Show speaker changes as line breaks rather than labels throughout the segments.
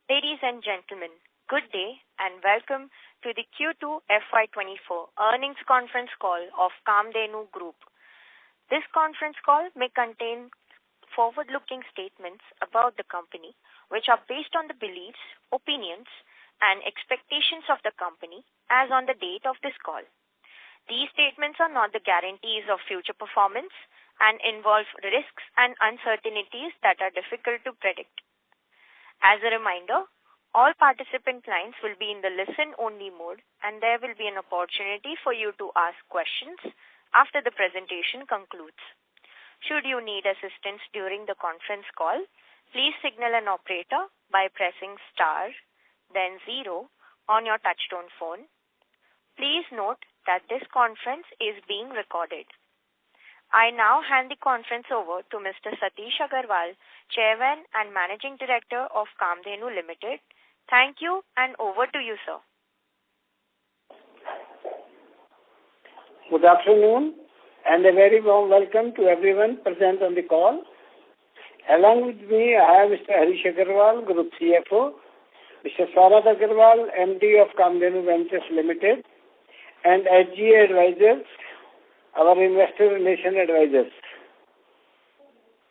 Ladies and gentlemen, good day and welcome to the Q2 FY2024 earnings conference call of Kamdhenu Group. This conference call may contain forward-looking statements about the company, which are based on the beliefs, opinions, and expectations of the company as on the date of this call. These statements are not the guarantees of future performance and involve risks and uncertainties that are difficult to predict. As a reminder, all participant lines will be in the listen-only mode, and there will be an opportunity for you to ask questions after the presentation concludes. Should you need assistance during the conference call, please signal an operator by pressing star, then 0 on your touchtone phone. Please note that this conference is being recorded. I now hand the conference over to Mr. Satish Agarwal, Chairman and Managing Director of Kamdhenu Limited. Thank you, and over to you, sir.
Good afternoon, and a very warm welcome to everyone present on the call. Along with me, I have Mr. Harish Agarwal, Group CFO, Mr. Saurabh Agarwal, MD of Kamdhenu Ventures Limited, and SGA Advisors, our investor relation advisors.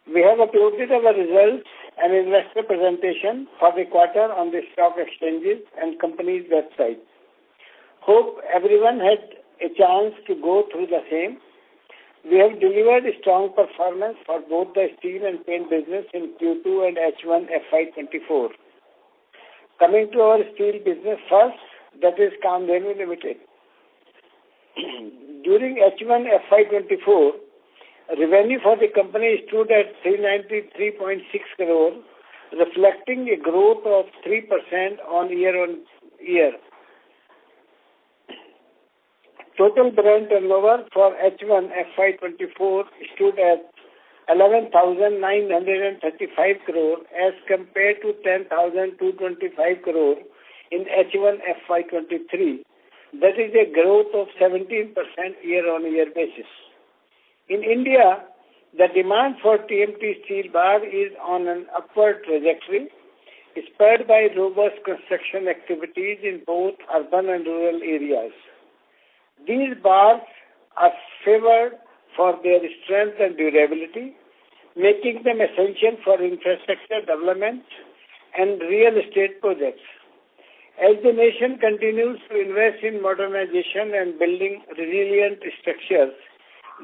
We have uploaded our results and investor presentation for the quarter on the stock exchanges and company's website. Hope everyone had a chance to go through the same. We have delivered a strong performance for both the steel and paint business in Q2 and H1 FY24. Coming to our steel business first, that is Kamdhenu Limited. During H1 FY24, revenue for the company stood at 393.6 crore, reflecting a growth of 3% on year-on-year. Total brand turnover for H1 FY24 stood at 11,935 crore as compared to 10,225 crore in H1 FY23. That is a growth of 17% year-on-year basis. In India, the demand for TMT steel bar is on an upward trajectory, spurred by robust construction activities in both urban and rural areas. These bars are favored for their strength and durability, making them essential for infrastructure development and real estate projects. As the nation continues to invest in modernization and building resilient structures,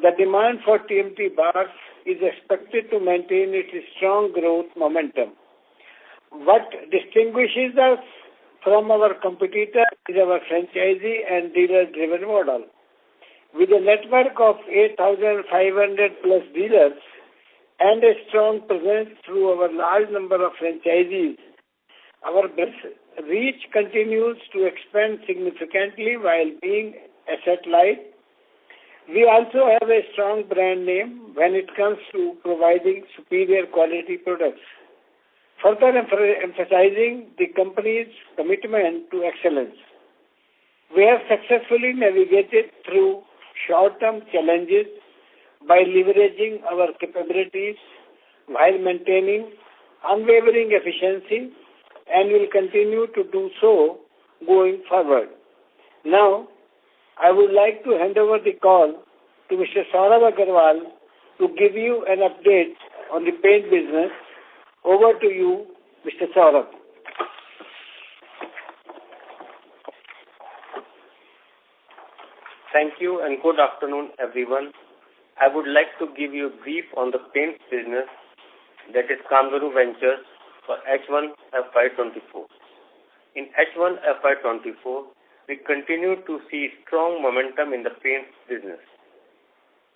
the demand for TMT bars is expected to maintain its strong growth momentum. What distinguishes us from our competitor is our franchisee and dealer-driven model. With a network of 8,500 plus dealers and a strong presence through our large number of franchisees, our reach continues to expand significantly while being asset-light. We also have a strong brand name when it comes to providing superior quality products, further emphasizing the company's commitment to excellence. We have successfully navigated through short-term challenges by leveraging our capabilities while maintaining unwavering efficiency, and will continue to do so going forward. Now, I would like to hand over the call to Mr. Saurabh Agarwal to give you an update on the paint business. Over to you, Mr. Saurabh.
Thank you and good afternoon, everyone. I would like to give you a brief on the paint business, that is Kamdhenu Ventures, for H1 FY24. In H1 FY24, we continue to see strong momentum in the paint business.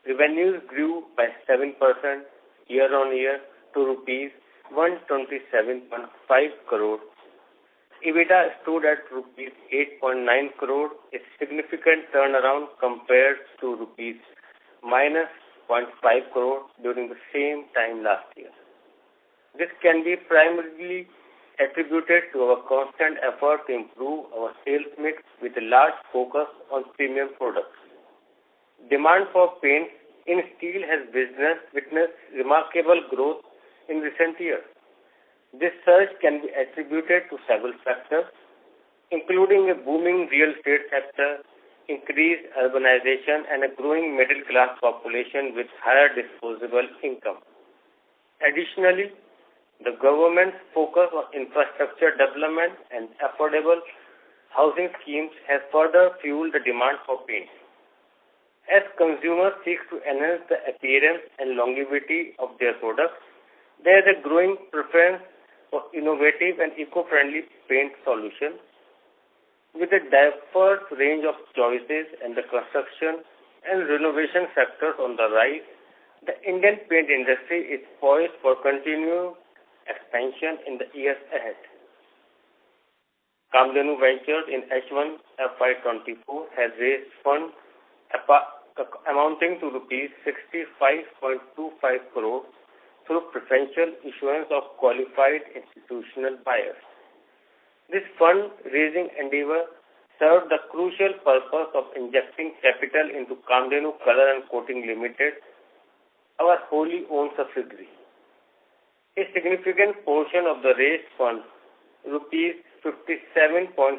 Revenues grew by 7% year-on-year to rupees 127.5 crore. EBITDA stood at rupees 8.9 crore, a significant turnaround compared to rupees minus 0.5 crore during the same time last year. This can be primarily attributed to our constant effort to improve our sales mix with a large focus on premium products. Demand for paint in steel has witnessed remarkable growth in recent years. This surge can be attributed to several factors, including a booming real estate sector, increased urbanization, and a growing middle-class population with higher disposable income. Additionally, the government's focus on infrastructure development and affordable housing schemes has further fueled the demand for paint. As consumers seek to enhance the appearance and longevity of their products, there is a growing preference for innovative and eco-friendly paint solutions. With a diverse range of choices and the construction and renovation sectors on the rise, the Indian paint industry is poised for continued expansion in the years ahead. Kamdhenu Ventures in H1 FY24 has raised funds amounting to rupees 65.25 crore through preferential issuance of qualified institutional buyers. This fund-raising endeavor served the crucial purpose of injecting capital into Kamdhenu Color and Coating Limited, our wholly owned subsidiary. A significant portion of the raised funds, rupees 57.76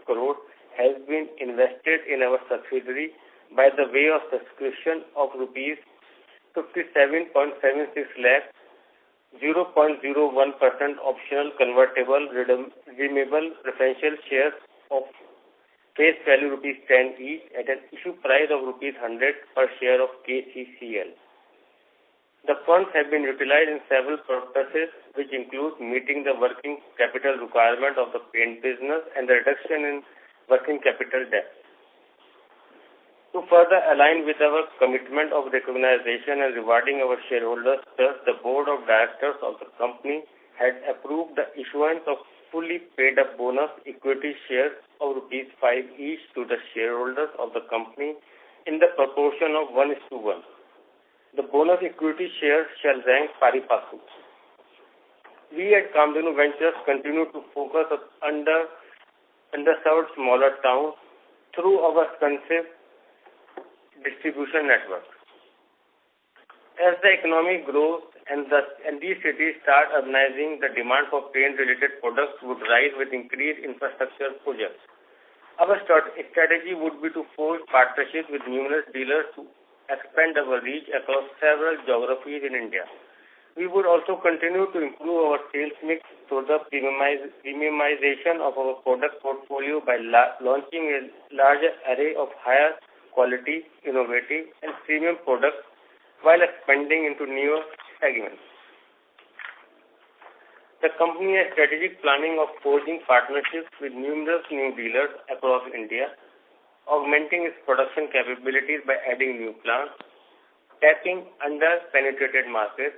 crore, has been invested in our subsidiary by the way of subscription of rupees 57.76 lakh, 0.01% optional convertible redeemable preferential shares of face value rupees 10 each at an issue price of rupees 100 per share of KCCL. The funds have been utilized in several purposes, which include meeting the working capital requirement of the paint business and the reduction in working capital debt. To further align with our commitment of recognition and rewarding our shareholders, thus the Board of Directors of the company had approved the issuance of fully paid-up bonus equity shares of rupees 5 each to the shareholders of the company in the proportion of 1:1. The bonus equity shares shall rank pari passu. We at Kamdhenu Ventures continue to focus on underserved smaller towns through our extensive distribution network. As the economy grows and these cities start urbanizing, the demand for paint-related products would rise with increased infrastructure projects. Our strategy would be to forge partnerships with numerous dealers to expand our reach across several geographies in India. We would also continue to improve our sales mix through the premiumization of our product portfolio by launching a larger array of higher quality, innovative, and premium products while expanding into newer segments. The company has strategic planning of forging partnerships with numerous new dealers across India, augmenting its production capabilities by adding new plants, tapping under-penetrated markets,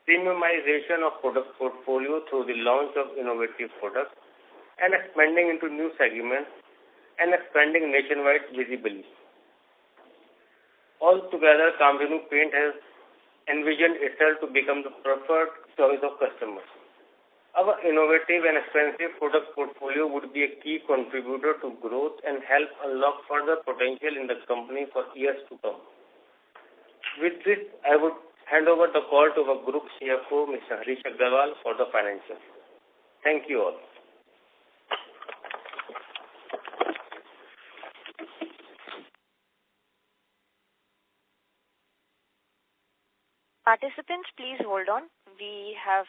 premiumization of product portfolio through the launch of innovative products, and expanding into new segments and expanding nationwide visibility. Altogether, Kamdhenu Paint has envisioned itself to become the preferred choice of customers. Our innovative and expensive product portfolio would be a key contributor to growth and help unlock further potential in the company for years to come. With this, I would hand over the call to our Group CFO, Mr. Harish Aggarwal, for the financials. Thank you all.
Participants, please hold on. We have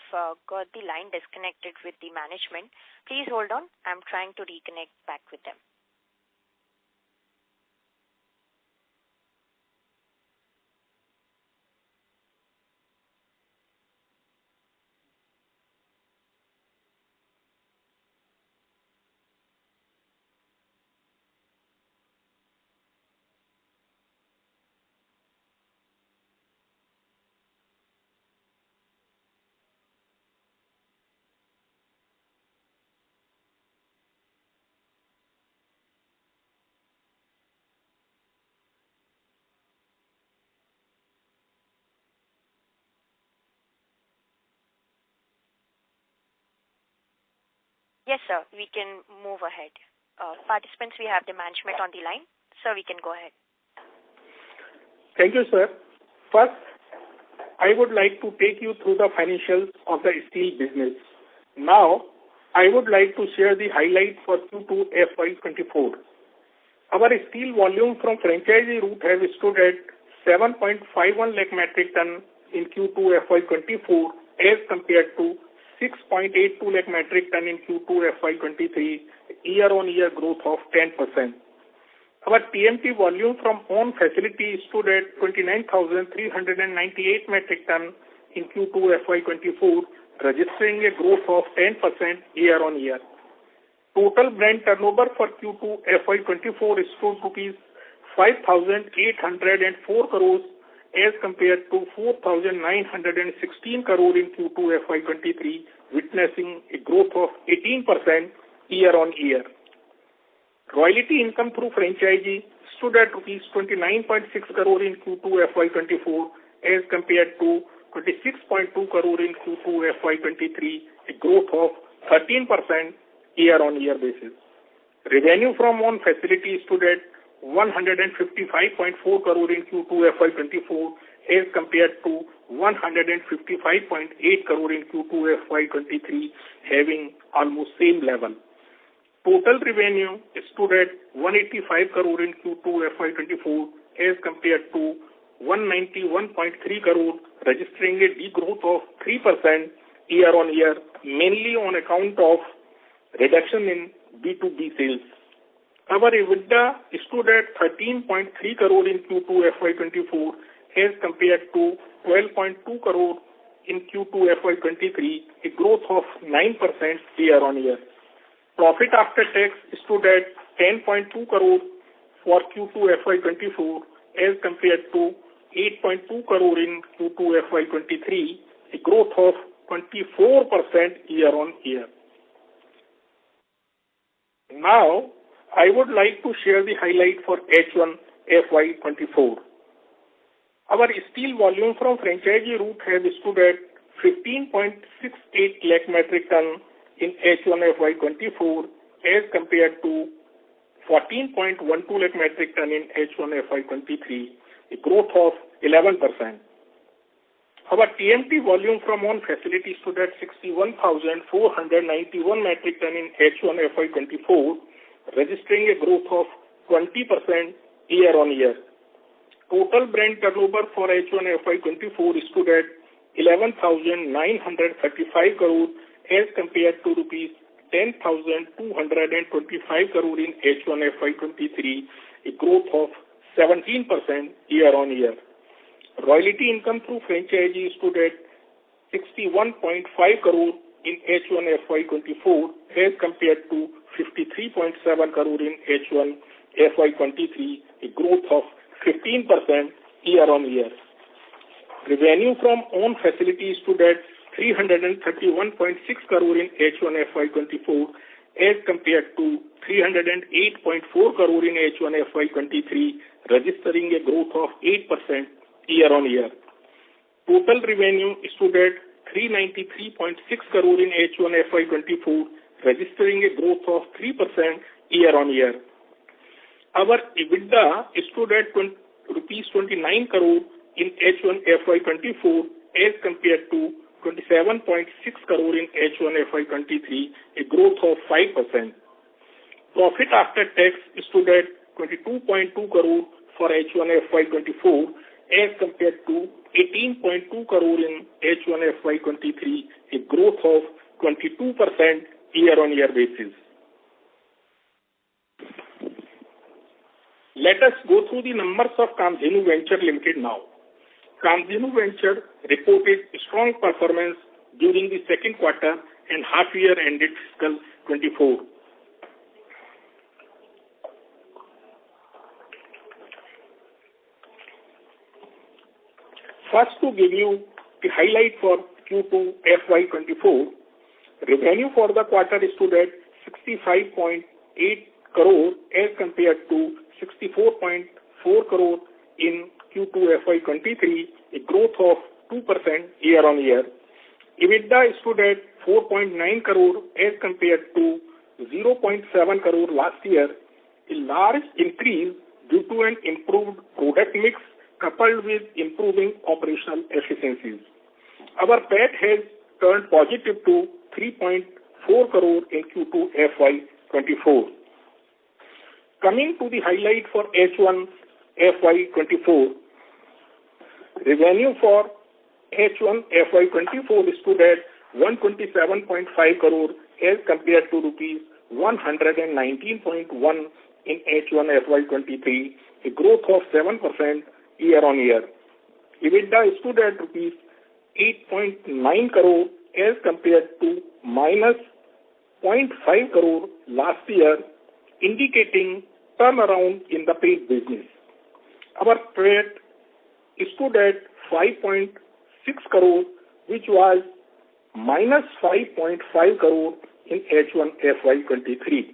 got the line disconnected with the management. Please hold on. I'm trying to reconnect back with them. Yes, sir. We can move ahead. Participants, we have the management on the line. Sir, we can go ahead.
Thank you, sir. First,
I would like to take you through the financials of the steel business. Now, I would like to share the highlights for Q2 FY24. Our steel volume from franchisee route have stood at 7.51 lakh metric ton in Q2 FY24 as compared to 6.82 lakh metric ton in Q2 FY23, year-on-year growth of 10%. Our TMT volume from own facility stood at 29,398 metric ton in Q2 FY24, registering a growth of 10% year-on-year. Total brand turnover for Q2 FY24 stood rupees 5,804 crores as compared to 4,916 crore in Q2 FY23, witnessing a growth of 18% year-on-year. Royalty income through franchisee stood at rupees 29.6 crore in Q2 FY24 as compared to 26.2 crore in Q2 FY23, a growth of 13% year-on-year basis. Revenue from own facility stood at 155.4 crore in Q2 FY24 as compared to 155.8 crore in Q2 FY23, having almost same level. Total revenue stood at 185 crore in Q2 FY24 as compared to 191.3 crore, registering a degrowth of 3% year-on-year, mainly on account of reduction in B2B sales. Our EBITDA stood at 13.3 crore in Q2 FY24 as compared to 12.2 crore in Q2 FY23, a growth of 9% year-on-year. Profit after tax stood at 10.2 crore for Q2 FY24 as compared to 8.2 crore in Q2 FY23, a growth of 24% year-on-year. Now, I would like to share the highlight for H1 FY24. Our steel volume from franchisee route has stood at 15.68 lakh metric ton in H1 FY24 as compared to 14.12 lakh metric ton in H1 FY23, a growth of 11%. Our TMT volume from own facility stood at 61,491 metric ton in H1 FY24, registering a growth of 20% year-on-year. Total brand turnover for H1 FY24 stood at 11,935 crore as compared to rupees 10,225 crore in H1 FY23, a growth of 17% year-on-year. Royalty income through franchisee stood at 61.5 crore in H1 FY24 as compared to 53.7 crore in H1 FY23, a growth of 15% year-on-year. Revenue from own facilities stood at 331.6 crore in H1 FY24 as compared to 308.4 crore in H1 FY23, registering a growth of 8% year-on-year. Total revenue stood at 393.6 crore in H1 FY24, registering a growth of 3% year-on-year. Our EBITDA stood at rupees 29 crore in H1 FY24 as compared to 27.6 crore in H1 FY23, a growth of 5%. Profit after tax stood at 22.2 crore for H1 FY24 as compared to 18.2 crore in H1 FY23, a growth of 22% year-on-year basis. Let us go through the numbers of Kamdhenu Venture Limited now. Kamdhenu Venture reported strong performance during the second quarter and half-year ended fiscal 24. First, to give you the highlight for Q2 FY24, revenue for the quarter stood at 65.8 crore as compared to 64.4 crore in Q2 FY23, a growth of 2% year-on-year. EBITDA stood at 4.9 crore as compared to 0.7 crore last year, a large increase due to an improved product mix coupled with improving operational efficiencies. Our PAT has turned positive to 3.4 crore in Q2 FY24. Coming to the highlight for H1 FY24, revenue for H1 FY24 stood at 127.5 crore as compared to rupees 119.1 in H1 FY23, a growth of 7% year-on-year. EBITDA stood at rupees 8.9 crore as compared to minus 0.5 crore last year, indicating turnaround in the paint business. Our PAT stood at 5.6 crore, which was minus 5.5 crore in H1 FY23.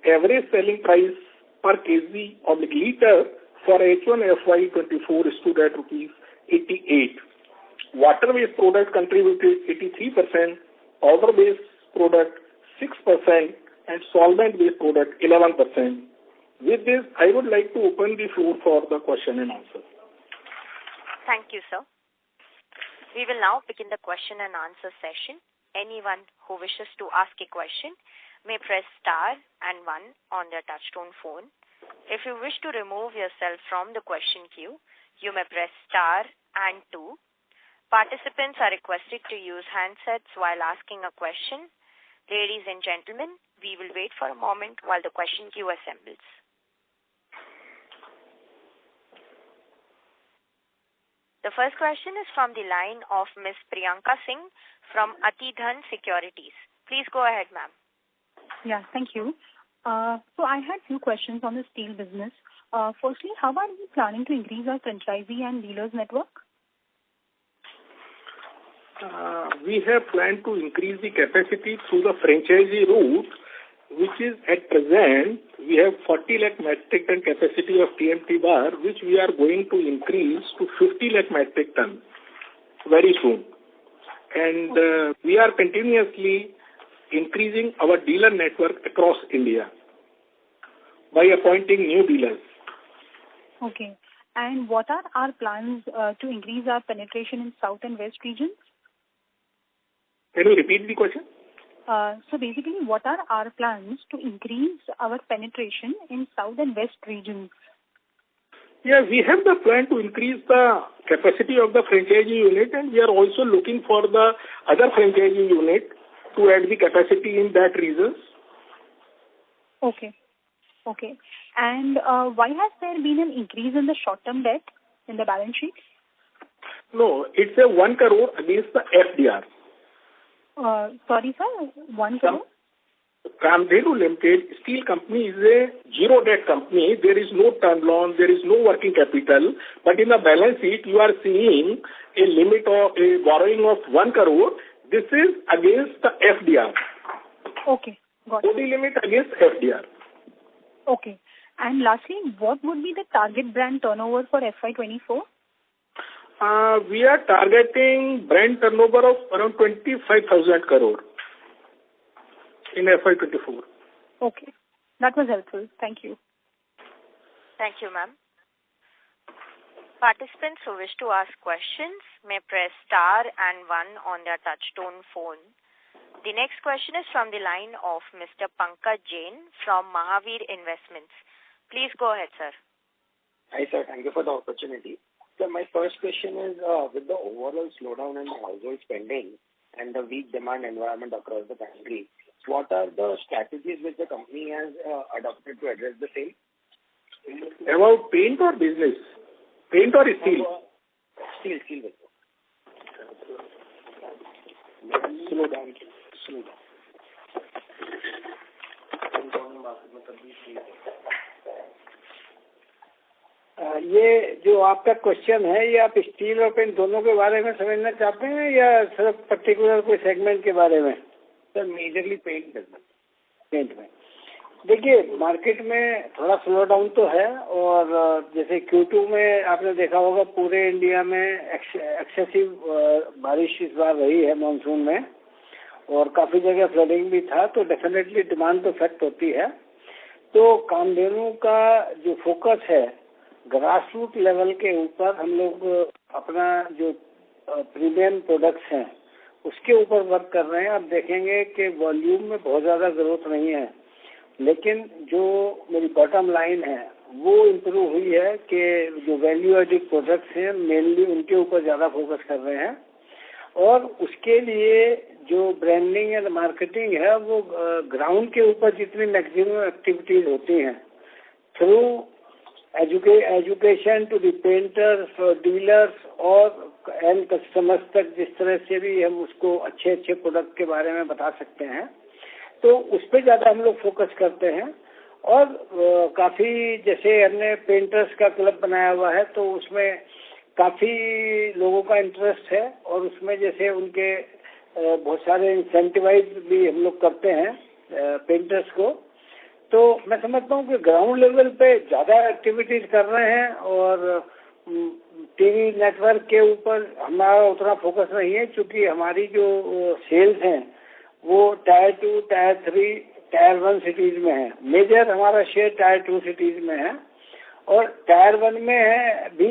Average selling price per kg of the liter for H1 FY24 stood at rupees 88. Water-based product contributed 83%, powder-based product 6%, and solvent-based product 11%. With this, I would like to open the floor for the question and answer.
Thank you, sir. We will now begin the question and answer session. Anyone who wishes to ask a question may press star and 1 on their touchtone phone. If you wish to remove yourself from the question queue, you may press star and 2. Participants are requested to use handsets while asking a question. Ladies and gentlemen, we will wait for a moment while the question queue assembles. The first question is from the line of Ms. Priyanka Singh from Atidhan Securities. Please go ahead, ma'am.
Yeah, thank you. So I had few questions on the steel business. Firstly, how are we planning to increase our franchisee and dealers network?
We have planned to increase the capacity through the franchisee route, which is at present, we have 40 lakh metric ton capacity of TMT bar, which we are going to increase to 50 lakh metric ton very soon. And we are continuously increasing our dealer network across India by appointing new dealers.
Okay. And what are our plans to increase our penetration in South and West regions?
Can you repeat the question?
So basically, what are our plans to increase our penetration in South and West regions?
Yeah, we have the plan to increase the capacity of the franchisee unit, and we are also looking for the other franchisee unit to add the capacity in that regions.
Okay. Okay. And why has there been an increase in the short-term debt in the balance sheet?
No, it's a 1 crore against the FDR.
Sorry, sir, 1 crore?
Kamdhenu Limited Steel Company is a zero debt company. There is no term loan, there is no working capital. But in the balance sheet, you are seeing a limit of a borrowing of 1 crore. This is against the FDR.
Okay, got it.
Only limit against FDR.
Okay. And lastly, what would be the target brand turnover for FY24?
We are targeting brand turnover of around 25,000 crore in FY24.
Okay. That was helpful. Thank you.
Thank you, ma'am. Participants who wish to ask questions may press star and 1 on their touchtone phone. The next question is from the line of Mr. Pankaj Jain from Mahavir Investments. Please go ahead, sir.
Hi, sir. Thank you for the opportunity. So my first question is, with the overall slowdown in household spending and the weak demand environment across the country, what are the strategies which the company has adopted to address the same?
About paint or business? Paint or steel?
Steel.
Slow down.
ये जो आपका question है, ये आप steel और paint दोनों के बारे में समझना चाहते हैं या सिर्फ पर्टिकुलर कोई सेगमेंट के बारे में?
Sir, majorly paint business.
Paint में देखिए, मार्केट में थोड़ा स्लो डाउन तो है, और जैसे Q2 में आपने देखा होगा पूरे इंडिया में एक्सेसिव बारिश इस बार रही है मानसून में, और काफ़ी जगह फ्लडिंग भी था, तो डेफिनेटली डिमांड तो इफेक्ट होती है। तो कामधेनु का जो फोकस है ग्रास रूट लेवल के ऊपर हम लोग अपना जो प्रीमियम प्रोडक्ट्स हैं उसके ऊपर वर्क कर रहे हैं। आप देखेंगे कि वॉल्यूम में बहुत ज़्यादा ग्रोथ नहीं है, लेकिन जो मेरी बॉटम लाइन है वो इम्प्रूव हुई है कि जो वैल्यू एडिड प्रोडक्ट्स हैं मेनली उनके ऊपर ज़्यादा फोकस कर रहे हैं। और उसके लिए जो ब्रांडिंग एंड मार्केटिंग है वो ग्राउंड के ऊपर जितनी मैक्सिमम एक्टिविटीज होती हैं through education to the painters और डीलर्स और एंड कस्टमर्स तक, जिस तरह से भी हम उसको अच्छे अच्छे प्रोडक्ट के बारे में बता सकते हैं, तो उस पर ज़्यादा हम लोग फोकस करते हैं। और काफ़ी जैसे हमने पेंटर्स का क्लब बनाया हुआ है तो उसमें काफ़ी लोगों का इंटरेस्ट है और उसमें जैसे उनके बहुत सारे इंसेंटिवाइज भी हम लोग करते हैं पेंटर्स को। तो मैं समझता हूँ कि ग्राउंड लेवल पे ज़्यादा एक्टिविटीज कर रहे हैं और टीवी नेटवर्क के ऊपर हमारा उतना फोकस नहीं है, क्योंकि हमारी जो सेल्स हैं वो टायर 2, टायर 3, टायर 1 सिटीज में है। मेजर हमारा शेयर टायर 2 सिटीज में है और टायर 1 में है भी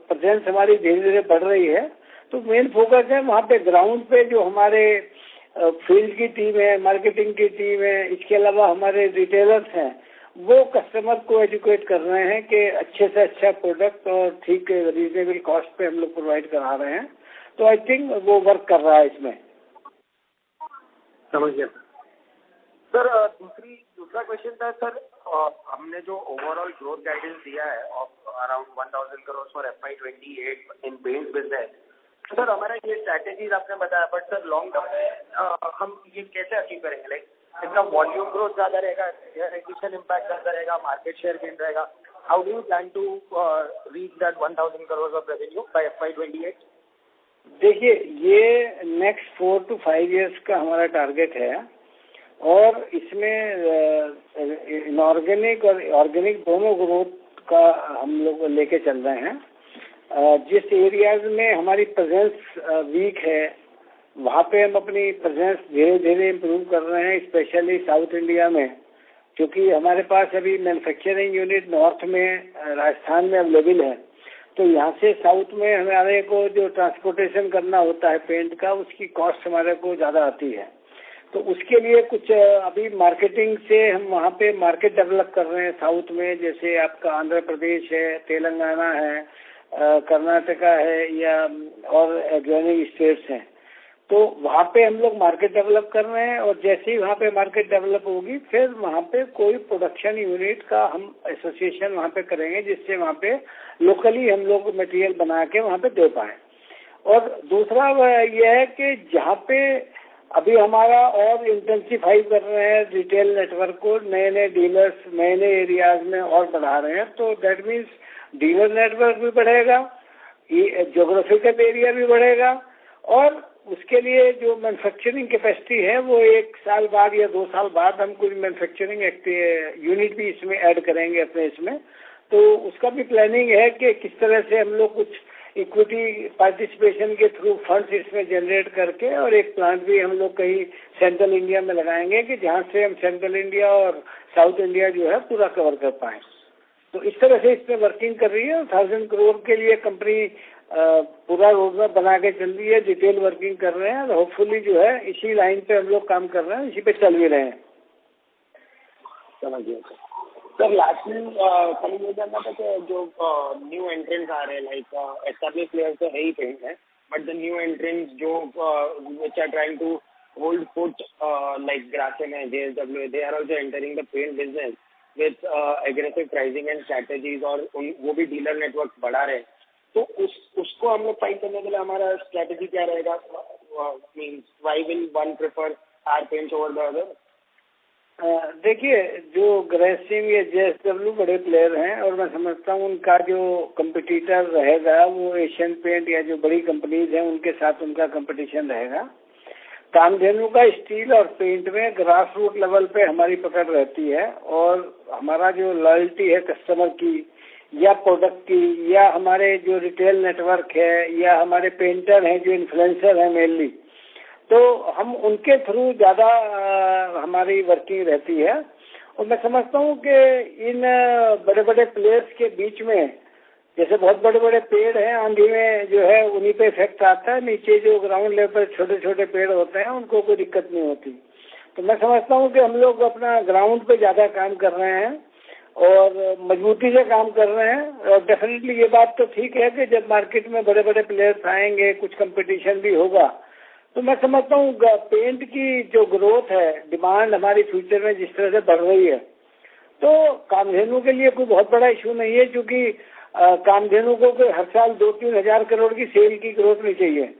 प्रेजेंस हमारी धीरे धीरे बढ़ रही है। तो मेन फोकस है वहाँ पे ग्राउंड पे जो हमारे फील्ड की टीम है, मार्केटिंग की टीम है, इसके अलावा हमारे रिटेलर्स हैं, वो कस्टमर को एजुकेट कर रहे हैं कि अच्छे से अच्छा प्रोडक्ट और ठीक रीजनेबल कॉस्ट पे हम लोग प्रोवाइड करा रहे हैं। तो आई थिंक वो वर्क कर रहा है इसमें।
समझ गया सर। दूसरा क्वेश्चन था सर, हमने जो ओवरऑल ग्रोथ गाइडेंस दिया है of around 1000 crore for FY28 in paint business, sir हमारा ये स्ट्रैटेजीज आपने बताया, बट सर लॉन्ग टर्म में हम ये कैसे अचीव करेंगे? लाइक इसका वॉल्यूम ग्रोथ ज्यादा रहेगा, एक्विजिशन इम्पैक्ट ज्यादा रहेगा, मार्केट शेयर गेन रहेगा? How do you plan to reach that 1000 crore of revenue by FY28?
देखिए, ये नेक्स्ट 4 to 5 years का हमारा टारगेट है और इसमें इनऑर्गेनिक और ऑर्गेनिक दोनों ग्रोथ का हम लोग लेके चल रहे हैं। जिस एरियाज में हमारी प्रेजेंस वीक है वहाँ पे हम अपनी प्रेजेंस धीरे धीरे इम्प्रूव कर रहे हैं, स्पेशली साउथ इंडिया में, क्योंकि हमारे पास अभी मैन्युफैक्चरिंग यूनिट नॉर्थ में राजस्थान में अवेलेबल है। तो यहाँ से साउथ में हमारे को जो ट्रांसपोर्टेशन करना होता है पेंट का, उसकी कॉस्ट हमारे को ज़्यादा आती है। तो उसके लिए कुछ अभी मार्केटिंग से हम वहाँ पे मार्केट डेवलप कर रहे हैं साउथ में, जैसे आपका आंध्र प्रदेश है, तेलंगाना है, कर्नाटका है या और एडजॉइनिंग स्टेट्स हैं। तो वहाँ पे हम लोग मार्केट डेवलप कर रहे हैं और जैसे ही वहाँ पे मार्केट डेवलप होगी फिर वहाँ पे कोई प्रोडक्शन यूनिट का हम एसोसिएशन वहाँ पे करेंगे, जिससे वहाँ पे लोकली हम लोग मटेरियल बना के वहाँ पे दे पाएँ। और दूसरा यह है कि जहाँ पे अभी हमारा और इंटेंसिफाई कर रहे हैं रिटेल नेटवर्क को, नए नए डीलर्स नए नए एरियाज में और बढ़ा रहे हैं, तो दैट मीन्स डीलर नेटवर्क भी बढ़ेगा, ज्योग्राफिकल एरिया भी बढ़ेगा और उसके लिए जो मैन्युफैक्चरिंग कैपेसिटी है वो 1 साल बाद या 2 साल बाद हम कुछ मैन्युफैक्चरिंग यूनिट भी इसमें ऐड करेंगे अपने इसमें। तो उसका भी प्लानिंग है कि किस तरह से हम लोग कुछ इक्विटी पार्टिसिपेशन के थ्रू फंड्स इसमें जनरेट करके और एक प्लांट भी हम लोग कहीं सेंट्रल इंडिया में लगाएंगे कि जहाँ से हम सेंट्रल इंडिया और साउथ इंडिया जो है पूरा कवर कर पाएँ। तो इस तरह से इसमें वर्किंग कर रही है। 1000 करोड़ के लिए कंपनी पूरा रोडमैप बना के चल रही है, डिटेल वर्किंग कर रहे हैं और होपफुली जो है इसी लाइन पे हम लोग काम कर रहे हैं, इसी पे चल भी रहे हैं।
समझ गया सर। लास्टली कल ये जानना था कि जो न्यू एंट्रेंट्स आ रहे हैं, लाइक एस्टैब्लिश प्लेयर्स तो है ही पेंट है, बट द न्यू एंट्रेंट्स जो which are trying to hold foot like Grasim है, JSW, they are also entering the paint business with aggressive pricing and strategies और वो भी डीलर नेटवर्क बढ़ा रहे हैं। तो उसको हम लोग फाइट करने के लिए हमारा स्ट्रैटेजी क्या रहेगा? Means why will one prefer our paints over the other?
देखिए, जो ग्रेसिम या JSW बड़े प्लेयर हैं और मैं समझता हूँ उनका जो कंपटीटर रहेगा वो एशियन पेंट या जो बड़ी कंपनीज हैं उनके साथ उनका कंपटीशन रहेगा। कामधेनु का स्टील और पेंट में ग्रास रूट लेवल पे हमारी पकड़ रहती है और हमारा जो लॉयल्टी है कस्टमर की या प्रोडक्ट की या हमारे जो रिटेल नेटवर्क है या हमारे पेंटर हैं जो इन्फ्लुएंसर हैं मेनली, तो हम उनके थ्रू ज़्यादा हमारी वर्किंग रहती है और मैं समझता हूँ कि इन बड़े बड़े प्लेयर्स के बीच में, जैसे बहुत बड़े बड़े पेड़ हैं, आंधी में जो है उन्हीं पे इफेक्ट आता है, नीचे जो ग्राउंड लेवल पर छोटे छोटे पेड़ होते हैं उनको कोई दिक्कत नहीं होती। तो मैं समझता हूँ कि हम लोग अपना ग्राउंड पे ज़्यादा काम कर रहे हैं और मजबूती से काम कर रहे हैं। और डेफिनेटली ये बात तो ठीक है कि जब मार्केट में बड़े बड़े प्लेयर्स आएंगे, कुछ कंपटीशन भी होगा, तो मैं समझता हूँ पेंट की जो ग्रोथ है, डिमांड हमारी फ्यूचर में जिस तरह से बढ़ रही है, तो कामधेनु के लिए कोई बहुत बड़ा इशू नहीं है, क्योंकि कामधेनु को हर साल 2-3 हजार करोड़ की सेल की ग्रोथ नहीं चाहिए।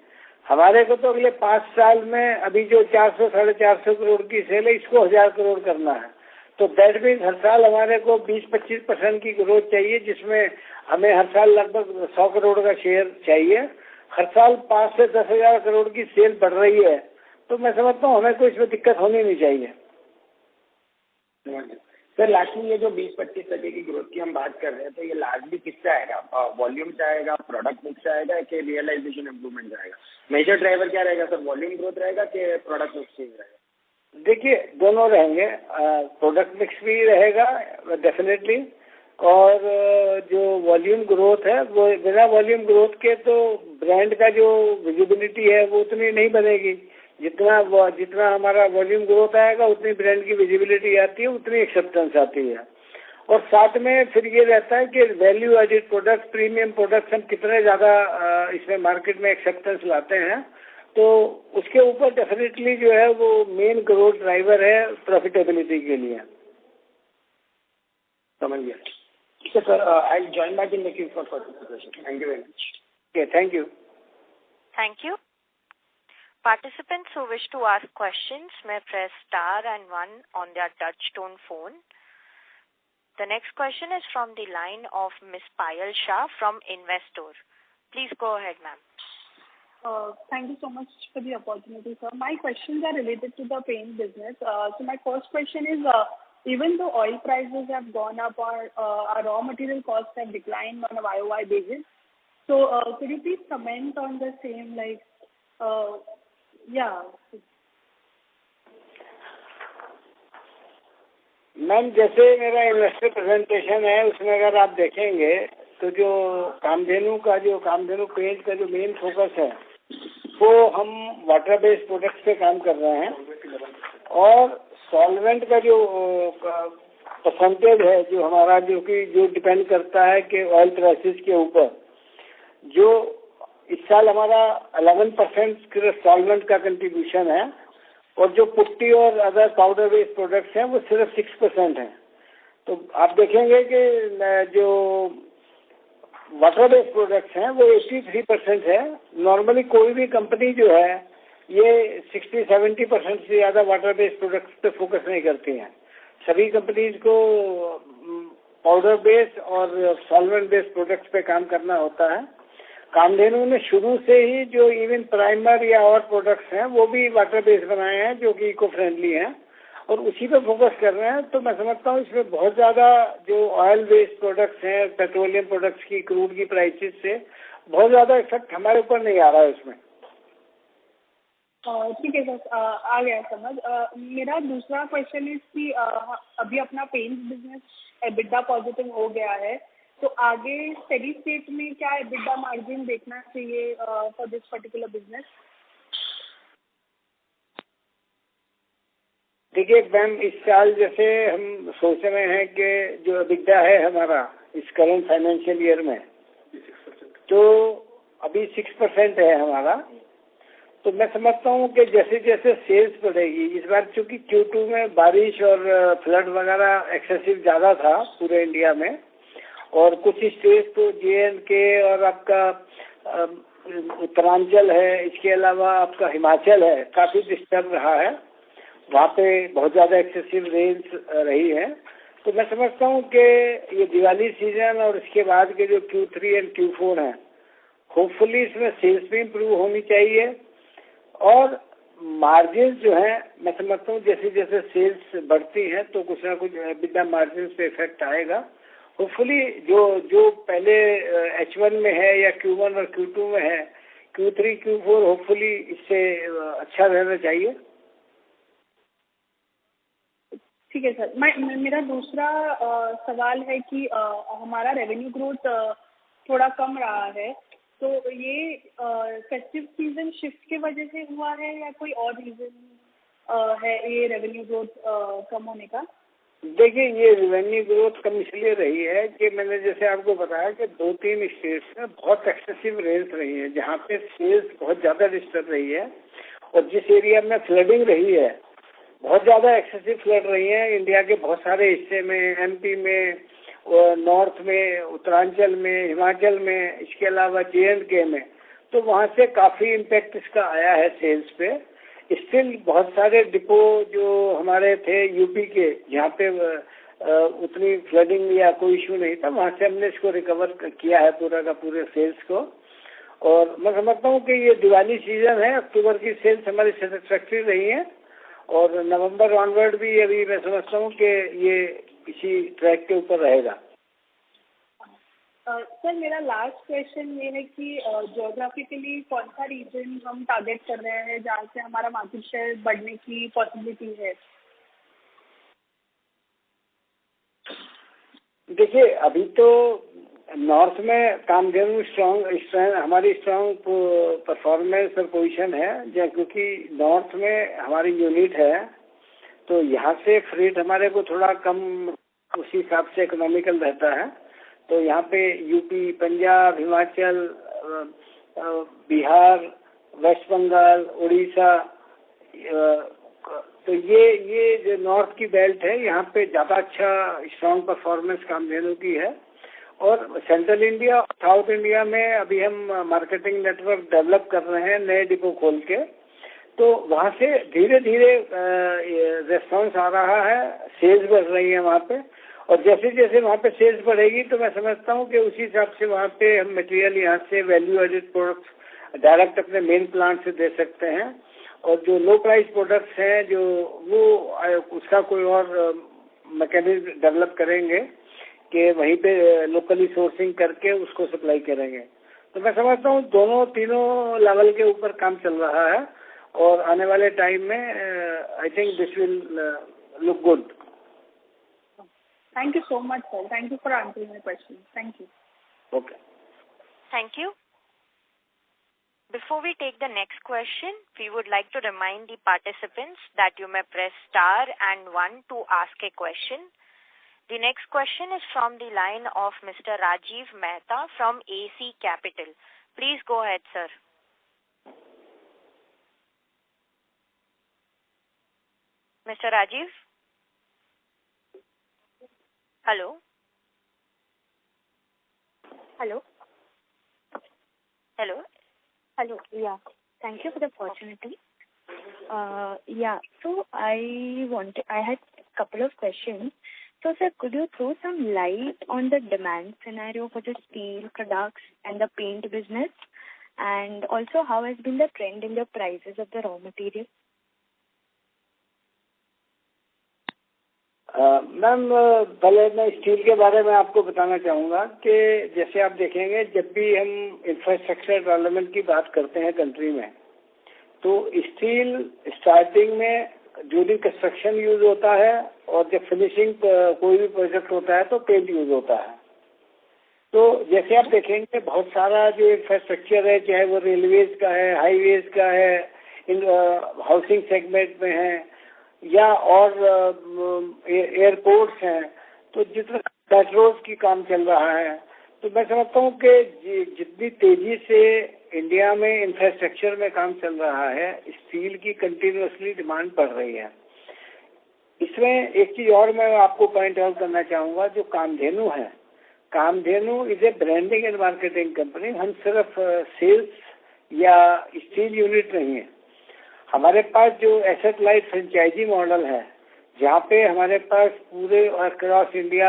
हमारे को तो अगले 5 साल में अभी जो 400-450 करोड़ की सेल है, इसको 1000 करोड़ करना है। तो दैट मीन्स हर साल हमारे को 20-25% की ग्रोथ चाहिए, जिसमें हमें हर साल लगभग 100 करोड़ का शेयर चाहिए। हर साल 5 से 10 हजार करोड़ की सेल बढ़ रही है, तो मैं समझता हूँ हमें कोई इसमें दिक्कत होनी नहीं चाहिए।
सर लास्ट में ये जो 20-25% की ग्रोथ की हम बात कर रहे हैं, तो ये लार्जली किससे आएगा? वॉल्यूम से आएगा, प्रोडक्ट मिक्स से आएगा कि रियलाइजेशन इम्प्रूवमेंट आएगा? मेजर ड्राइवर क्या रहेगा सर, वॉल्यूम ग्रोथ रहेगा कि प्रोडक्ट मिक्स चेंज रहेगा?
देखिए, दोनों रहेंगे। प्रोडक्ट मिक्स भी रहेगा डेफिनेटली, और जो वॉल्यूम ग्रोथ है वो बिना वॉल्यूम ग्रोथ के तो ब्रांड का जो विजिबिलिटी है वो उतनी नहीं बनेगी। जितना हमारा वॉल्यूम ग्रोथ आएगा उतनी ब्रांड की विजिबिलिटी आती है, उतनी एक्सेप्टेंस आती है। और साथ में फिर ये रहता है कि value added product, premium products हम कितने ज़्यादा इसमें मार्केट में एक्सेप्टेंस लाते हैं, तो उसके ऊपर डेफिनेटली जो है वो मेन ग्रोथ ड्राइवर है प्रॉफिटेबिलिटी के लिए।
समझ गया। Sir I join back in the Q for further question. Thank you very much.
Okay, thank you.
Thank you. Participants who wish to ask questions may press star and 1 on their touch-tone phone. The next question is from the line of Ms. Payal Shah from Investor. Please go ahead, ma'am.
Thank you so much for the opportunity, sir. My questions are related to the paint business. So my first question is, even though oil prices have gone up, our raw material costs have declined on a YOY basis. So could you please comment on the same, like,
ma'am, जैसे मेरा investor presentation है उसमें अगर आप देखेंगे तो जो Kamdhenu paint का जो मेन फोकस है वो हम वाटर बेस्ड प्रोडक्ट्स पे काम कर रहे हैं, और सॉल्वेंट का जो परसेंटेज है जो हमारा जो डिपेंड करता है कि ऑयल प्राइसेस के ऊपर, जो इस साल हमारा 11% सॉल्वेंट का कंट्रीब्यूशन है, और जो पुट्टी और अदर पाउडर बेस्ड प्रोडक्ट्स हैं वो सिर्फ 6% हैं। तो आप देखेंगे कि जो वाटर बेस्ड प्रोडक्ट्स हैं वो 83% है। नॉर्मली कोई भी कंपनी जो है ये 60-70% से ज़्यादा वाटर बेस्ड प्रोडक्ट्स पे फोकस नहीं करती हैं। सभी कंपनीज को पाउडर बेस्ड और सॉल्वेंट बेस्ड प्रोडक्ट्स पे काम करना होता है। कामधेनु ने शुरू से ही जो इवन प्राइमर या और प्रोडक्ट्स हैं वो भी वाटर बेस्ड बनाए हैं, जो कि इको फ्रेंडली हैं, और उसी पे फोकस कर रहे हैं। तो मैं समझता हूँ इसमें बहुत ज़्यादा जो ऑयल बेस्ड प्रोडक्ट्स हैं, पेट्रोलियम प्रोडक्ट्स की, क्रूड की प्राइसेस से बहुत ज़्यादा इफेक्ट हमारे ऊपर नहीं आ रहा है उसमें।
ठीक है सर, आ गया समझ। मेरा दूसरा क्वेश्चन इज कि अभी अपना पेंट बिजनेस एबिडा पॉजिटिव हो गया है, तो आगे स्टेडी स्टेट में क्या एबिडा मार्जिन देखना चाहिए फॉर दिस पर्टिकुलर बिजनेस?
देखिए मैम, इस साल जैसे हम सोच रहे हैं कि जो एबिडा है हमारा इस करंट फाइनेंशियल ईयर में, तो अभी 6% है हमारा। तो मैं समझता हूँ कि जैसे जैसे सेल्स बढ़ेगी, इस बार चूँकि Q2 में बारिश और फ्लड वगैरह एक्सेसिव ज़्यादा था पूरे इंडिया में, और कुछ स्टेट तो JNK और आपका उत्तरांचल है, इसके अलावा आपका हिमाचल है, काफ़ी डिस्टर्ब रहा है, वहाँ पे बहुत ज़्यादा एक्सेसिव रेन्स रही है। तो मैं समझता हूँ कि ये दिवाली सीजन और इसके बाद के जो Q3 और Q4 हैं, होपफुली इसमें सेल्स भी इम्प्रूव होनी चाहिए, और मार्जिन जो है मैं समझता हूँ जैसे जैसे सेल्स बढ़ती हैं तो कुछ ना कुछ एबिडा मार्जिन पे इफेक्ट आएगा। होपफुली जो पहले H1 में है या Q1 और Q2 में है, Q3 Q4 होपफुली इससे अच्छा रहना चाहिए।
ठीक है सर। मेरा दूसरा सवाल है कि हमारा रेवेन्यू ग्रोथ थोड़ा कम रहा है, तो ये फेस्टिव सीजन शिफ्ट की वजह से हुआ है या कोई और रीजन है ये रेवेन्यू ग्रोथ कम होने का?
देखिए, ये रेवेन्यू ग्रोथ कम इसलिए रही है कि मैंने जैसे आपको बताया कि 2-3 स्टेट्स में बहुत एक्सेसिव रेन्स रही है, जहाँ पे सेल्स बहुत ज़्यादा डिस्टर्ब रही है, और जिस एरिया में फ्लडिंग रही है, बहुत ज़्यादा एक्सेसिव फ्लड रही है इंडिया के बहुत सारे हिस्से में, एमपी में, नॉर्थ में, उत्तरांचल में, हिमाचल में, इसके अलावा J&K में, तो वहाँ से काफ़ी इम्पैक्ट इसका आया है सेल्स पे। स्टिल बहुत सारे डिपो जो हमारे थे यूपी के, जहाँ पे उतनी फ्लडिंग या कोई इशू नहीं था, वहाँ से हमने इसको रिकवर किया है पूरा का पूरे सेल्स को। और मैं समझता हूँ कि ये दिवाली सीजन है, अक्टूबर की सेल्स हमारी सेटिस्फैक्ट्री रही है, और नवंबर ऑनवर्ड भी अभी मैं समझता हूँ कि ये इसी ट्रैक के ऊपर रहेगा।
सर, मेरा लास्ट क्वेश्चन ये है कि ज्योग्राफिकली कौन सा रीजन हम टारगेट कर रहे हैं जहाँ से हमारा मार्केट शेयर बढ़ने की पॉसिबिलिटी है?
देखिए, अभी तो नॉर्थ में कामधेनु हमारी स्ट्रॉन्ग परफॉर्मेंस और पोजीशन है, क्योंकि नॉर्थ में हमारी यूनिट है, तो यहाँ से फ्रेट हमारे को थोड़ा कम उसी हिसाब से इकोनॉमिकल रहता है। तो यहाँ पे यूपी, पंजाब, हिमाचल, बिहार, वेस्ट बंगाल, उड़ीसा, तो ये जो नॉर्थ की बेल्ट है, यहाँ पे ज़्यादा अच्छा स्ट्रॉन्ग परफॉर्मेंस कामधेनु की है। और सेंट्रल इंडिया और साउथ इंडिया में अभी हम मार्केटिंग नेटवर्क डेवलप कर रहे हैं नए डिपो खोल के, तो वहाँ से धीरे धीरे रेस्पॉन्स आ रहा है, सेल्स बढ़ रही है वहाँ पे, और जैसे जैसे वहाँ पे सेल्स बढ़ेगी तो मैं समझता हूँ कि उसी हिसाब से वहाँ पे हम मटेरियल यहाँ से वैल्यू एडेड प्रोडक्ट्स डायरेक्ट अपने मेन प्लांट से दे सकते हैं, और जो लो प्राइस प्रोडक्ट्स हैं जो वो उसका कोई और मैकेनिज्म डेवलप करेंगे कि वहीं पे लोकली सोर्सिंग करके उसको सप्लाई करेंगे। तो मैं समझता हूँ तीनों लेवल के ऊपर काम चल रहा है, और आने वाले टाइम में I think this will look good.
Thank you so much, sir. Thank you for answering my question. Thank you.
Okay.
Thank you. Before we take the next question, we would like to remind the participants that you may press star and 1 to ask a question. The next question is from the line of Mr. Rajiv Mehta from AC Capital. Please go ahead, sir. Mr. Rajiv? Hello?
Hello?
Hello?
Hello, yeah. Thank you for the opportunity. So I had a couple of questions. So, sir, could you throw some light on the demand scenario for the steel products and the paint business? And also, how has been the trend in the prices of the raw material?
Ma'am, पहले मैं steel के बारे में आपको बताना चाहूँगा कि जैसे आप देखेंगे, जब भी हम इंफ्रास्ट्रक्चर डेवलपमेंट की बात करते हैं कंट्री में, तो स्टील स्टार्टिंग में ड्यूरिंग कंस्ट्रक्शन यूज होता है, और जब फिनिशिंग कोई भी प्रोजेक्ट होता है तो पेंट यूज होता है। तो जैसे आप देखेंगे, बहुत सारा जो इंफ्रास्ट्रक्चर है, चाहे वो रेलवेज का है, हाईवेज का है, हाउसिंग सेगमेंट में है, या और एयरपोर्ट्स हैं, तो जितना मेट्रोज की काम चल रहा है, तो मैं समझता हूँ कि जितनी तेजी से इंडिया में इंफ्रास्ट्रक्चर में काम चल रहा है, स्टील की कंटिन्यूसली डिमांड बढ़ रही है। इसमें एक चीज और मैं आपको पॉइंट आउट करना चाहूँगा, जो कामधेनु है, Kamdhenu is a branding and marketing company. हम सिर्फ सेल्स या स्टील यूनिट नहीं है, हमारे पास जो एसेट लाइट फ्रेंचाइजी मॉडल है, जहाँ पे हमारे पास पूरे across India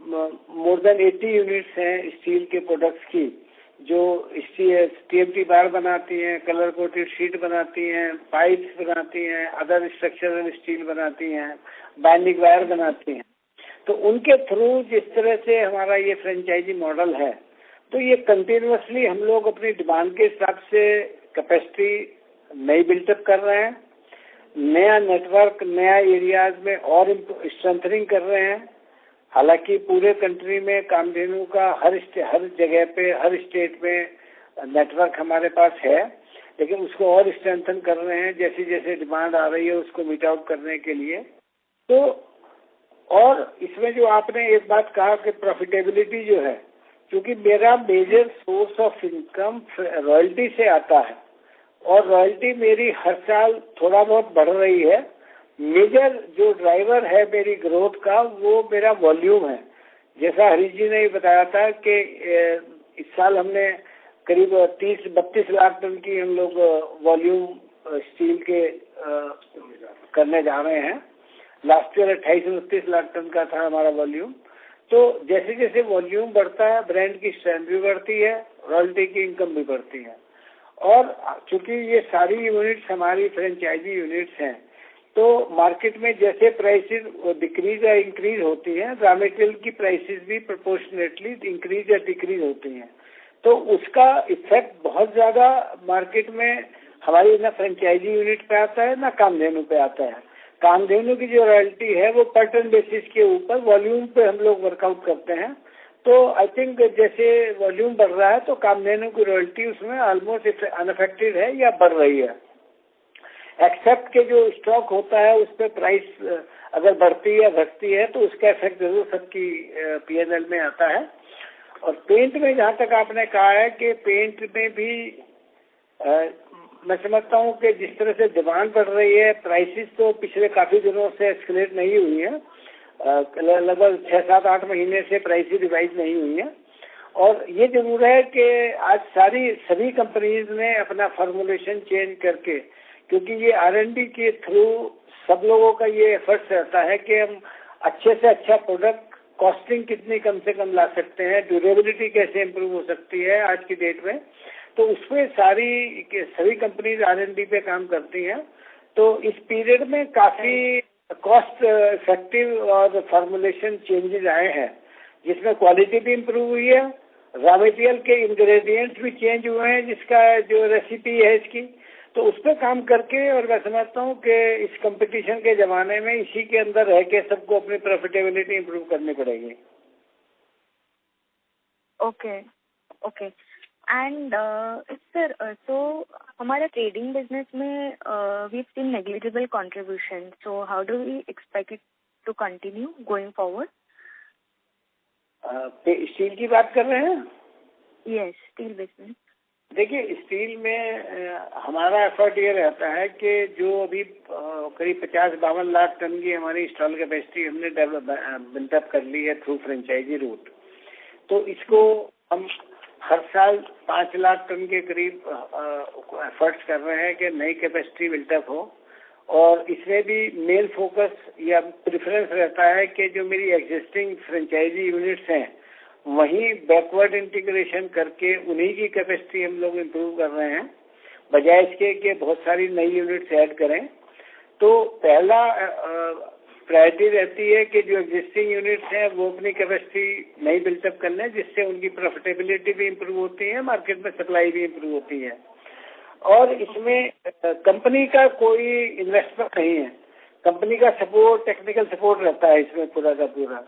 more than 80 units हैं स्टील के प्रोडक्ट्स की, जो TMT बार बनाती हैं, कलर कोटेड शीट बनाती हैं, पाइप्स बनाती हैं, अदर स्ट्रक्चरल स्टील बनाती हैं, बाइंडिंग वायर बनाती हैं। तो उनके थ्रू जिस तरह से हमारा ये फ्रेंचाइजी मॉडल है, तो ये कंटिन्यूसली हम लोग अपनी डिमांड के हिसाब से कैपेसिटी नई बिल्टअप कर रहे हैं। नया नेटवर्क, नया एरियाज में और स्ट्रेंथनिंग कर रहे हैं। हालांकि पूरे कंट्री में कामधेनु का हर जगह पे, हर स्टेट में नेटवर्क हमारे पास है, लेकिन उसको और स्ट्रेंथन कर रहे हैं जैसे जैसे डिमांड आ रही है उसको मीट आउट करने के लिए। तो और इसमें जो आपने एक बात कहा कि प्रॉफिटेबिलिटी जो है, क्योंकि मेरा major source of income royalty से आता है और रॉयल्टी मेरी हर साल थोड़ा बहुत बढ़ रही है। मेजर जो ड्राइवर है मेरी ग्रोथ का वो मेरा वॉल्यूम है। जैसा हरीश जी ने बताया था कि इस साल हमने करीब 30-32 लाख टन की हम लोग वॉल्यूम स्टील के करने जा रहे हैं। लास्ट ईयर 28-29 लाख टन का था हमारा वॉल्यूम। तो जैसे जैसे वॉल्यूम बढ़ता है ब्रांड की स्ट्रेंथ भी बढ़ती है, रॉयल्टी की इनकम भी बढ़ती है। और चूंकि ये सारी यूनिट्स हमारी फ्रेंचाइजी यूनिट्स हैं, तो मार्केट में जैसे प्राइसेस डिक्रीज या इंक्रीज होती हैं, रॉ मटेरियल की प्राइसेस भी प्रोपोर्शनेटली इंक्रीज या डिक्रीज होती हैं। तो उसका इफेक्ट बहुत ज्यादा मार्केट में हमारी ना फ्रेंचाइजी यूनिट पे आता है ना कामधेनु पे आता है। कामधेनु की जो रॉयल्टी है वो पर टन बेसिस के ऊपर वॉल्यूम पे हम लोग वर्कआउट करते हैं। तो आई थिंक जैसे वॉल्यूम बढ़ रहा है तो कामधेनु की रॉयल्टी उसमें ऑलमोस्ट अनअफेक्टेड है या बढ़ रही है, एक्सेप्ट के जो स्टॉक होता है उस पर प्राइस अगर बढ़ती या घटती है तो उसका इफेक्ट जरूर सबकी पीएनएल में आता है। और पेंट में जहाँ तक आपने कहा है कि पेंट में भी मैं समझता हूँ कि जिस तरह से डिमांड बढ़ रही है, प्राइसेस तो पिछले काफी दिनों से एस्केलेट नहीं हुई है, लगभग 6-7-8 महीने से प्राइसेस रिवाइज नहीं हुई है। और ये जरूर है कि आज सभी कंपनीज ने अपना फॉर्मुलेशन चेंज करके, क्योंकि ये R&D के थ्रू सब लोगों का ये एफर्ट्स रहता है कि हम अच्छे से अच्छा प्रोडक्ट, कॉस्टिंग कितनी कम से कम ला सकते हैं, ड्यूरेबिलिटी कैसे इम्प्रूव हो सकती है आज की डेट में। तो उसमें सभी कंपनीज R&D पे काम करती हैं। तो इस पीरियड में काफी कॉस्ट इफेक्टिव और फॉर्मुलेशन चेंजेस आए हैं, जिसमें क्वालिटी भी इम्प्रूव हुई है, रॉ मटेरियल के इंग्रेडिएंट्स भी चेंज हुए हैं, जिसका जो रेसिपी है इसकी, तो उस पर काम करके। और मैं समझता हूँ कि इस कंपटीशन के जमाने में इसी के अंदर रह के सबको अपनी प्रॉफिटेबिलिटी इम्प्रूव करनी पड़ेगी।
ओके एंड सर, सो हमारा ट्रेडिंग बिजनेस में we seen negligible contribution, so how do we expect it to continue going forward?
Steel की बात कर रहे हैं?
Yes, steel business.
देखिए, स्टील में हमारा एफर्ट ये रहता है कि जो अभी करीब 50-52 लाख टन की हमारी इंस्टॉल कैपेसिटी हमने बिल्डअप कर ली है थ्रू फ्रेंचाइजी रूट, तो इसको हम हर साल 5 लाख टन के करीब एफर्ट्स कर रहे हैं कि नई कैपेसिटी बिल्डअप हो। और इसमें भी मेन फोकस या प्रेफरेंस रहता है कि जो मेरी एग्जिस्टिंग फ्रेंचाइजी यूनिट्स हैं वहीं बैकवर्ड इंटीग्रेशन करके उन्हीं की कैपेसिटी हम लोग इम्प्रूव कर रहे हैं, बजाय इसके कि बहुत सारी नई यूनिट्स ऐड करें। तो पहला प्रायोरिटी रहती है कि जो एग्जिस्टिंग यूनिट्स हैं वो अपनी कैपेसिटी नई बिल्टअप कर लें, जिससे उनकी प्रॉफिटेबिलिटी भी इम्प्रूव होती है, मार्केट में सप्लाई भी इम्प्रूव होती है। और इसमें कंपनी का कोई इन्वेस्टमेंट नहीं है, कंपनी का सपोर्ट, टेक्निकल सपोर्ट रहता है इसमें पूरा का पूरा।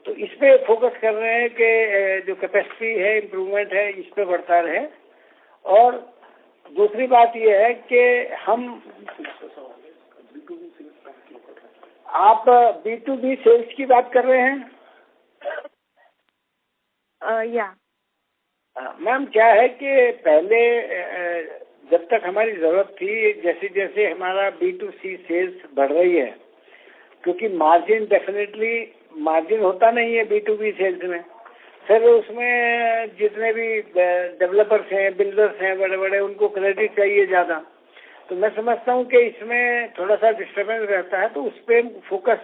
तो इस पे फोकस कर रहे हैं कि जो कैपेसिटी है, इम्प्रूवमेंट है, इस पे बढ़ता रहे। और दूसरी बात यह है कि आप B2B सेल्स की बात कर रहे हैं?
या
मैम, क्या है कि पहले जब तक हमारी जरूरत थी, जैसे जैसे हमारा B2C सेल्स बढ़ रही है, क्योंकि मार्जिन डेफिनेटली मार्जिन होता नहीं है B2B सेल्स में, फिर उसमें जितने भी डेवलपर्स हैं, बिल्डर्स हैं बड़े बड़े, उनको क्रेडिट चाहिए ज़्यादा। तो मैं समझता हूँ कि इसमें थोड़ा सा डिस्टर्बेंस रहता है, तो उस पर फोकस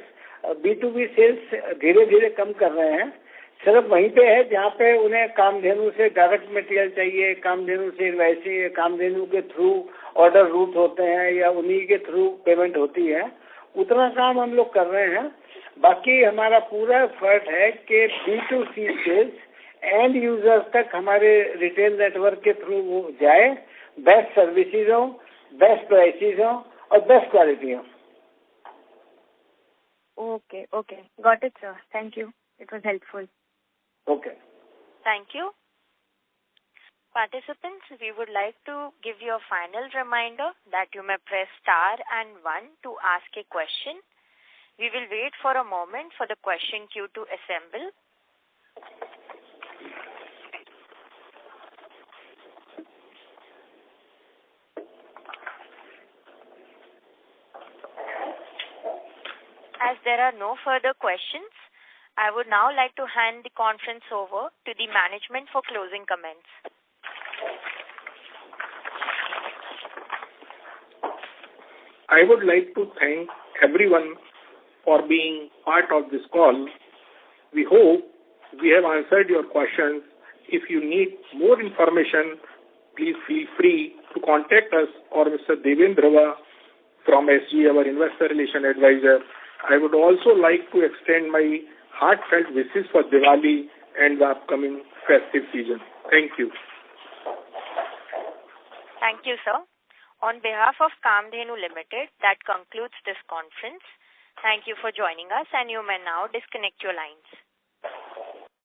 B2B सेल्स धीरे धीरे कम कर रहे हैं। सिर्फ वहीं पे है जहाँ पे उन्हें कामधेनु से डायरेक्ट मटेरियल चाहिए, कामधेनु से वैसे कामधेनु के थ्रू ऑर्डर रूट होते हैं या उन्हीं के थ्रू पेमेंट होती है, उतना काम हम लोग कर रहे हैं। बाकी हमारा पूरा एफर्ट है कि B2C सेल्स एंड यूजर तक हमारे रिटेल नेटवर्क के थ्रू वो जाए, बेस्ट सर्विसेज हो, बेस्ट प्राइसेज हो और बेस्ट क्वालिटी है.
Okay. Got it, sir. Thank you. It was helpful.
Okay.
Thank you. Participants, we would like to give you a final reminder that you may press star and 1 to ask a question. We will wait for a moment for the question queue to assemble. As there are no further questions, I would now like to hand the conference over to the management for closing comments.
I would like to thank everyone for being part of this call. We hope we have answered your questions. If you need more information, please feel free to contact us or Mr. Devendra from SG, our Investor Relation Advisor. I would also like to extend my heartfelt wishes for Diwali and the upcoming festive season. Thank you.
Thank you, sir. On behalf of Kamdhenu Limited, that concludes this conference. Thank you for joining us, and you may now disconnect your lines.